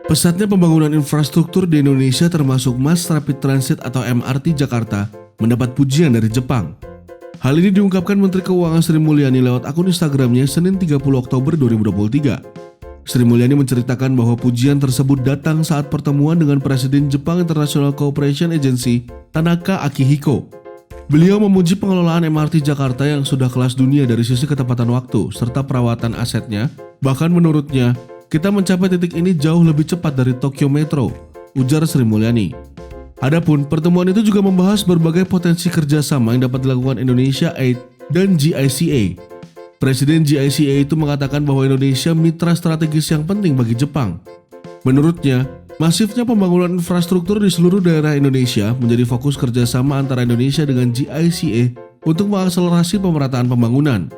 Pesatnya pembangunan infrastruktur di Indonesia termasuk Mass Rapid Transit atau MRT Jakarta mendapat pujian dari Jepang. Hal ini diungkapkan Menteri Keuangan Sri Mulyani lewat akun Instagramnya Senin 30 Oktober 2023. Sri Mulyani menceritakan bahwa pujian tersebut datang saat pertemuan dengan Presiden Jepang International Cooperation Agency Tanaka Akihiko. Beliau memuji pengelolaan MRT Jakarta yang sudah kelas dunia dari sisi ketepatan waktu serta perawatan asetnya. Bahkan menurutnya, kita mencapai titik ini jauh lebih cepat dari Tokyo Metro, ujar Sri Mulyani. Adapun pertemuan itu juga membahas berbagai potensi kerjasama yang dapat dilakukan Indonesia Aid dan GICA. Presiden GICA itu mengatakan bahwa Indonesia mitra strategis yang penting bagi Jepang. Menurutnya, masifnya pembangunan infrastruktur di seluruh daerah Indonesia menjadi fokus kerjasama antara Indonesia dengan GICA untuk mengakselerasi pemerataan pembangunan.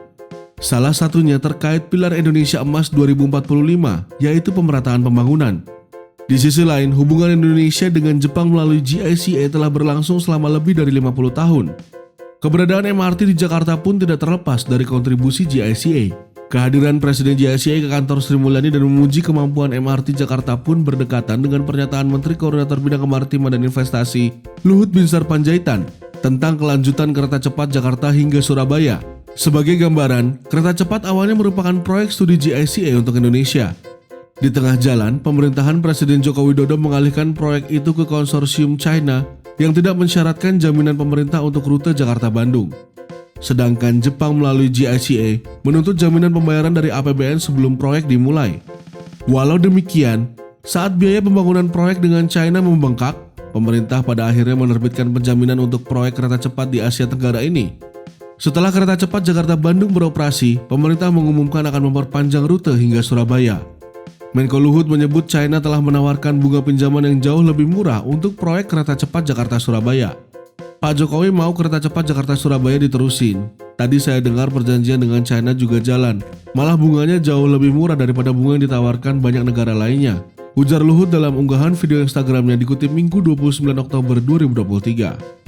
Salah satunya terkait Pilar Indonesia Emas 2045, yaitu pemerataan pembangunan. Di sisi lain, hubungan Indonesia dengan Jepang melalui GICA telah berlangsung selama lebih dari 50 tahun. Keberadaan MRT di Jakarta pun tidak terlepas dari kontribusi GICA. Kehadiran Presiden GICA ke kantor Sri Mulyani dan memuji kemampuan MRT Jakarta pun berdekatan dengan pernyataan Menteri Koordinator Bidang Kemaritiman dan Investasi Luhut Binsar Panjaitan tentang kelanjutan kereta cepat Jakarta hingga Surabaya. Sebagai gambaran, kereta cepat awalnya merupakan proyek studi GICA untuk Indonesia. Di tengah jalan, pemerintahan Presiden Joko Widodo mengalihkan proyek itu ke konsorsium China yang tidak mensyaratkan jaminan pemerintah untuk rute Jakarta-Bandung. Sedangkan Jepang melalui GICA menuntut jaminan pembayaran dari APBN sebelum proyek dimulai. Walau demikian, saat biaya pembangunan proyek dengan China membengkak, pemerintah pada akhirnya menerbitkan penjaminan untuk proyek kereta cepat di Asia Tenggara ini. Setelah kereta cepat Jakarta-Bandung beroperasi, pemerintah mengumumkan akan memperpanjang rute hingga Surabaya. Menko Luhut menyebut China telah menawarkan bunga pinjaman yang jauh lebih murah untuk proyek kereta cepat Jakarta-Surabaya. Pak Jokowi mau kereta cepat Jakarta-Surabaya diterusin. Tadi saya dengar perjanjian dengan China juga jalan. Malah bunganya jauh lebih murah daripada bunga yang ditawarkan banyak negara lainnya, ujar Luhut dalam unggahan video Instagramnya dikutip Minggu 29 Oktober 2023.